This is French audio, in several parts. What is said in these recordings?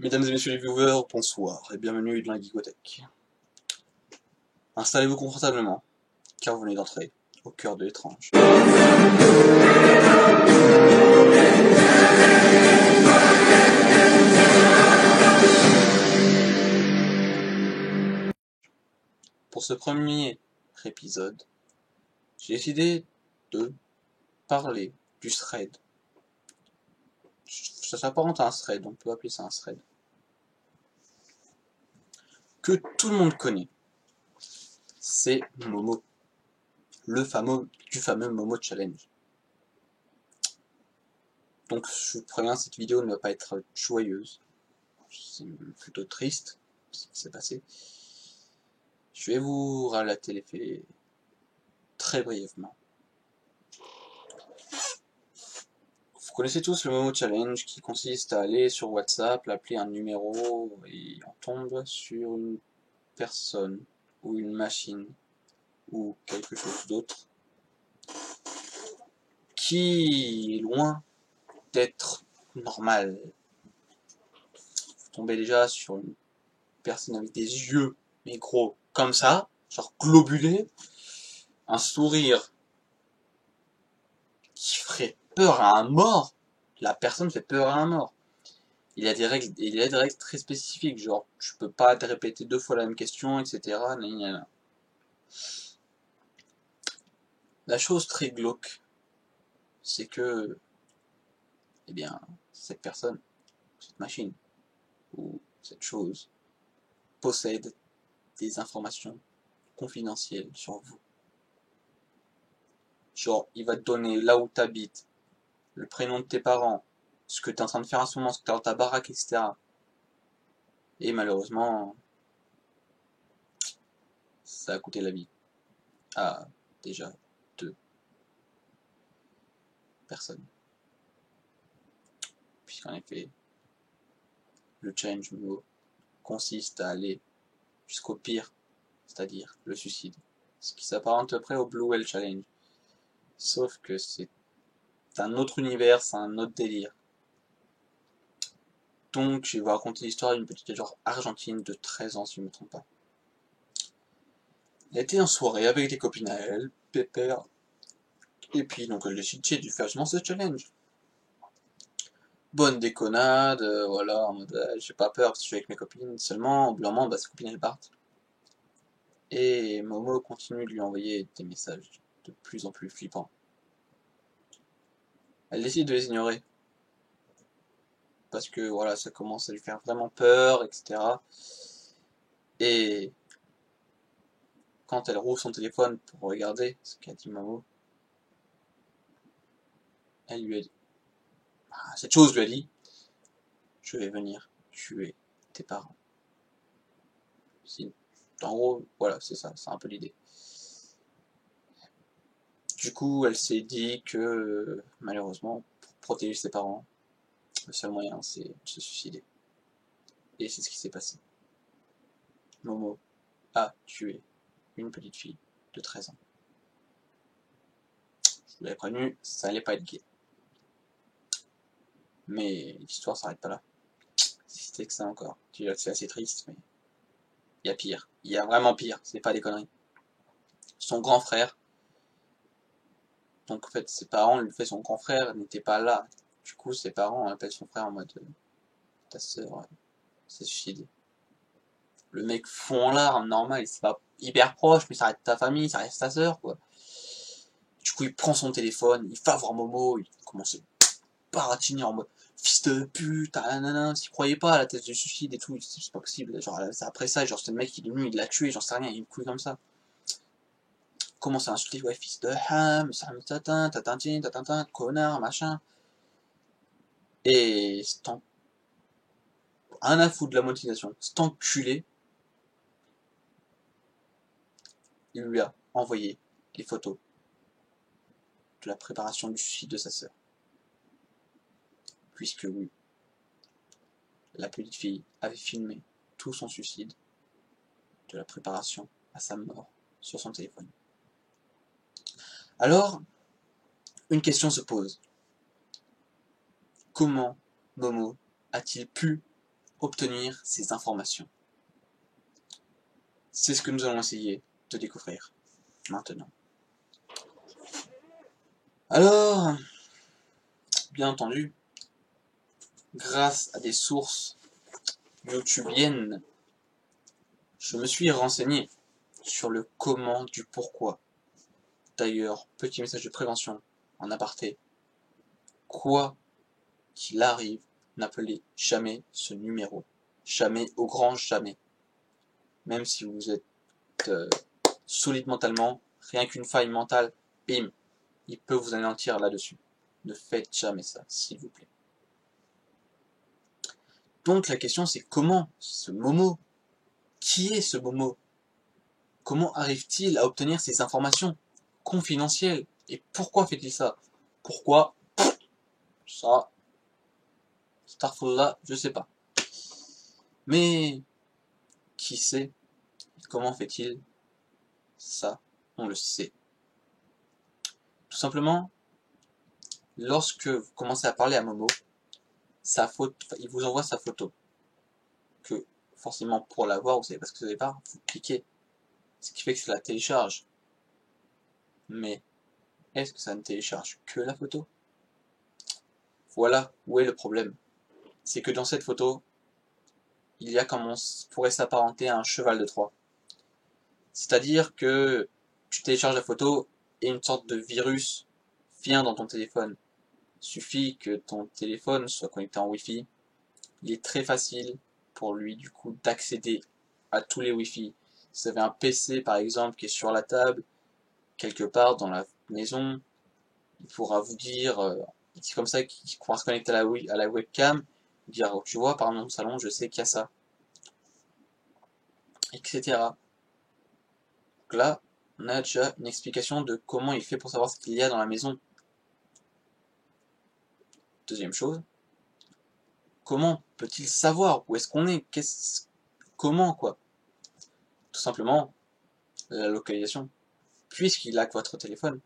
Mesdames et messieurs les viewers, bonsoir et bienvenue dans la Geekothèque. Installez-vous confortablement, car vous venez d'entrer au cœur de l'étrange. Pour ce premier épisode, j'ai décidé de parler du thread. Ça s'apparente à un thread, on peut appeler ça un thread. Que tout le monde connaît. C'est Momo. Du fameux Momo Challenge. Donc je préviens, cette vidéo ne va pas être joyeuse. C'est plutôt triste ce qui s'est passé. Je vais vous relater les faits très brièvement. Vous connaissez tous le Momo Challenge qui consiste à aller sur WhatsApp, appeler un numéro et on tombe sur une personne ou une machine ou quelque chose d'autre qui est loin d'être normal. Vous tombez déjà sur une personne avec des yeux, mais gros, comme ça, genre globulés, un sourire qui ferait peur à un mort. La personne fait peur à un mort. Il y a des règles très spécifiques, genre tu peux pas te répéter 2 fois la même question, etc. La chose très glauque, c'est que, eh bien, cette personne, cette machine, ou cette chose, possède des informations confidentielles sur vous. Genre, il va te donner là où tu habites, le prénom de tes parents, ce que tu es en train de faire à ce moment, ce que tu as dans ta baraque, etc. Et malheureusement, ça a coûté la vie à déjà 2 personnes. Puisqu'en effet, le challenge Momo consiste à aller jusqu'au pire, c'est-à-dire le suicide. Ce qui s'apparente à peu près au Blue Whale Challenge. Sauf que c'est un autre univers, c'est un autre délire. Donc je vais vous raconter l'histoire d'une petite genre argentine de 13 ans si je ne me trompe pas. Elle était en soirée avec des copines à elle, pépère, et puis donc elle décide de faire justement ce challenge. Bonne déconnade, voilà, en mode j'ai pas peur parce que je suis avec mes copines, seulement au bout d'un moment, ses copines elles partent. Et Momo continue de lui envoyer des messages de plus en plus flippants. Elle décide de les ignorer. Parce que voilà, ça commence à lui faire vraiment peur, etc. Et quand elle rouvre son téléphone pour regarder ce qu'a dit Momo, elle lui a dit, cette chose lui a dit, je vais venir tuer tes parents. En gros, voilà, c'est ça, c'est un peu l'idée. Du coup, elle s'est dit que, malheureusement, pour protéger ses parents, le seul moyen, c'est de se suicider. Et c'est ce qui s'est passé. Momo a tué une petite fille de 13 ans. Je vous l'avais prévenu, ça allait pas être gai. Mais l'histoire s'arrête pas là. C'était que ça encore. C'est assez triste, mais il y a pire. Il y a vraiment pire, c'est pas des conneries. Son grand frère, donc en fait ses parents lui fait son grand frère n'était pas là. Du coup ses parents appellent son frère en mode ta sœur s'est suicidée. Le mec fond en larmes, normal, c'est pas hyper proche, mais ça reste ta famille, ça reste ta sœur quoi. Du coup il prend son téléphone, il va voir Momo, il commence à baratiner en mode fils de pute, nanana, s'il croyait pas à la thèse du suicide et tout, c'est pas possible. Genre après ça, genre c'est le mec qui est venu, il l'a tué, j'en sais rien, il a une couille comme ça. Commence à insulter, ouais, fils de ham, Sam tatin, tatin, connard, machin. Et un à foutre de la motivation, cet enculé, il lui a envoyé les photos de la préparation du suicide de sa sœur. Puisque oui, la petite fille avait filmé tout son suicide, de la préparation à sa mort, sur son téléphone. Alors, une question se pose. Comment Momo a-t-il pu obtenir ces informations? C'est ce que nous allons essayer de découvrir maintenant. Alors, bien entendu, grâce à des sources youtubiennes, je me suis renseigné sur le comment du pourquoi. D'ailleurs, petit message de prévention en aparté, quoi qu'il arrive, n'appelez jamais ce numéro. Jamais, au grand jamais. Même si vous êtes solide mentalement, rien qu'une faille mentale, bim, il peut vous anéantir là-dessus. Ne faites jamais ça, s'il vous plaît. Donc la question c'est comment ce Momo, qui est ce Momo? Comment arrive-t-il à obtenir ces informations confidentielles? Et pourquoi fait-il ça? Pourquoi? Ça, Starfall je sais pas. Mais qui sait? Comment fait-il? Ça, on le sait. Tout simplement, lorsque vous commencez à parler à Momo, il vous envoie sa photo. Que forcément pour la voir, vous savez pas ce que vous avez pas, vous cliquez. Ce qui fait que ça la télécharge. Mais est-ce que ça ne télécharge que la photo? Voilà où est le problème. C'est que dans cette photo, il y a comme on pourrait s'apparenter à un cheval de Troie. C'est-à-dire que tu télécharges la photo et une sorte de virus vient dans ton téléphone. Il suffit que ton téléphone soit connecté en Wi-Fi. Il est très facile pour lui du coup d'accéder à tous les Wi-Fi. Si vous avez un PC par exemple qui est sur la table, quelque part dans la maison, il pourra vous dire, c'est comme ça qu'il pourra se connecter à la webcam, dire, oh, tu vois, par exemple, dans le salon, je sais qu'il y a ça, etc. Donc là, on a déjà une explication de comment il fait pour savoir ce qu'il y a dans la maison. Deuxième chose, comment peut-il savoir où est-ce qu'on est, comment, quoi? Tout simplement, la localisation. Puisqu'il a que votre téléphone,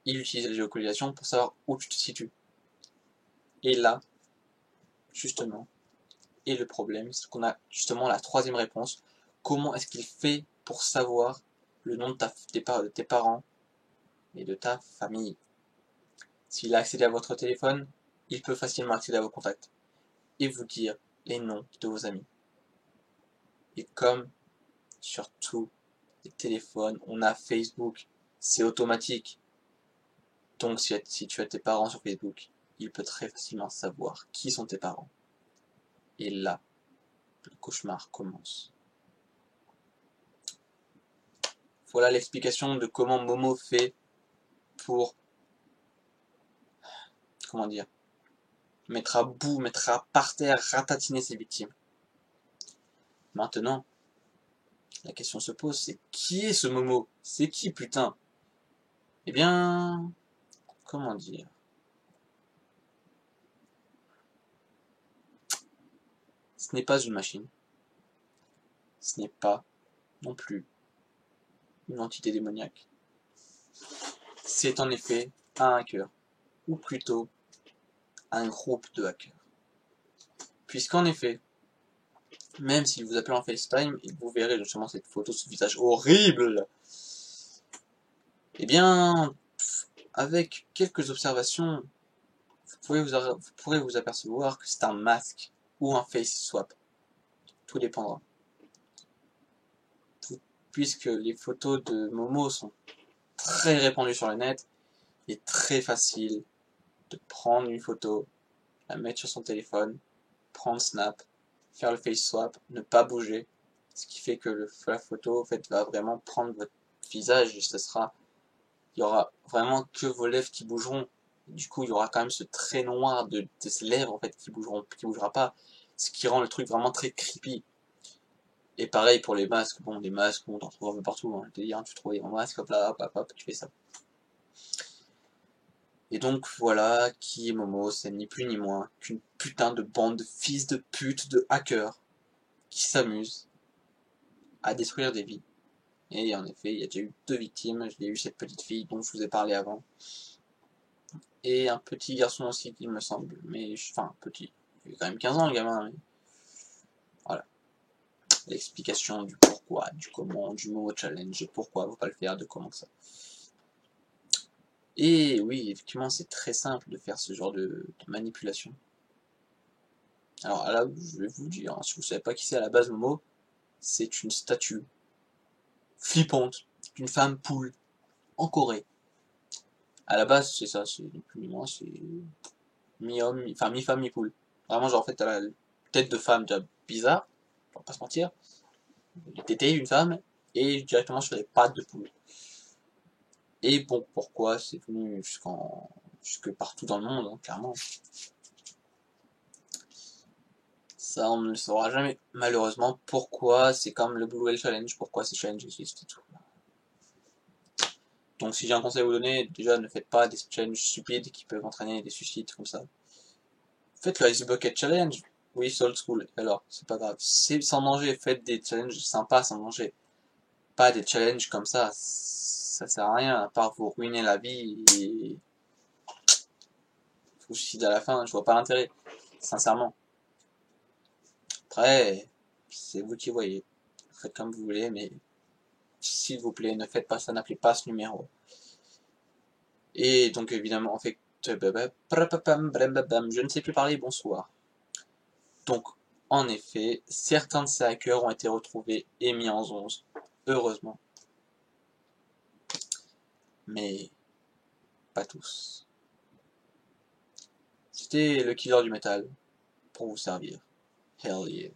il utilise la géolocalisation pour savoir où tu te situes. Et là, justement, est le problème, c'est qu'on a justement la troisième réponse. Comment est-ce qu'il fait pour savoir le nom de tes parents et de ta famille? S'il a accédé à votre téléphone, il peut facilement accéder à vos contacts et vous dire les noms de vos amis. Et comme sur tous les téléphones, on a Facebook, c'est automatique. Donc si tu as tes parents sur Facebook, il peut très facilement savoir qui sont tes parents. Et là, le cauchemar commence. Voilà l'explication de comment Momo fait pour, comment dire, mettre à bout, mettre par terre, ratatiner ses victimes. Maintenant, la question se pose, c'est qui est ce Momo? C'est qui, putain? Eh bien, comment dire? Ce n'est pas une machine. Ce n'est pas non plus une entité démoniaque. C'est en effet un hacker, ou plutôt un groupe de hackers. Puisqu'en effet, même si vous appelez en FaceTime et que vous verrez justement cette photo de ce visage horrible, eh bien, avec quelques observations, vous pourrez vous apercevoir que c'est un masque ou un face swap. Tout dépendra. Puisque les photos de Momo sont très répandues sur le net, il est très facile de prendre une photo, la mettre sur son téléphone, prendre Snap, faire le face swap, ne pas bouger, ce qui fait que la photo en fait, va vraiment prendre votre visage et il y aura vraiment que vos lèvres qui bougeront. Du coup, il y aura quand même ce trait noir de ces lèvres en fait qui bougera pas, ce qui rend le truc vraiment très creepy. Et pareil pour les masques, bon, les masques, on t'en trouve un peu partout, hein, délire, tu trouves un masque, hop là, hop, tu fais ça. Et donc voilà, qui est Momo, c'est ni plus ni moins qu'une putain de bande de fils de pute de hackers qui s'amusent à détruire des vies. Et en effet, il y a déjà eu 2 victimes, j'ai eu cette petite fille dont je vous ai parlé avant, et un petit garçon aussi, il me semble, mais enfin, petit, il a quand même 15 ans le gamin, mais l'explication du pourquoi, du comment, du mot challenge, pourquoi faut pas le faire, de comment que ça. Et oui, effectivement, c'est très simple de faire ce genre de manipulation. Alors là, je vais vous dire, hein, si vous savez pas qui c'est à la base, Momo, c'est une statue flippante d'une femme poule en Corée. À la base, c'est ça, c'est ni plus ni moins, c'est mi-homme, enfin mi-femme, mi-poule. Vraiment, genre, en fait, t'as la tête de femme déjà bizarre, on va pas se mentir, les tétés d'une femme, et directement sur les pattes de poule. Et bon, pourquoi c'est venu jusque partout dans le monde, hein, clairement. Ça, on ne le saura jamais. Malheureusement, pourquoi c'est comme le Blue Whale Challenge, pourquoi ces challenges existent et tout. Donc si j'ai un conseil à vous donner, déjà ne faites pas des challenges stupides qui peuvent entraîner des suicides comme ça. Faites le Ice Bucket Challenge. Oui, c'est old school. Alors, c'est pas grave. C'est sans danger. Faites des challenges sympas sans danger. Pas des challenges comme ça. Ça sert à rien, à part vous ruiner la vie et vous suicider à la fin. Je vois pas l'intérêt. Sincèrement. Après, c'est vous qui voyez. Faites comme vous voulez, mais s'il vous plaît, ne faites pas ça, n'appelez pas ce numéro. Et donc évidemment, en fait, je ne sais plus parler, bonsoir. Donc, en effet, certains de ces hackers ont été retrouvés et mis en zone, heureusement. Mais pas tous. C'était le killer du métal, pour vous servir. Hell yeah.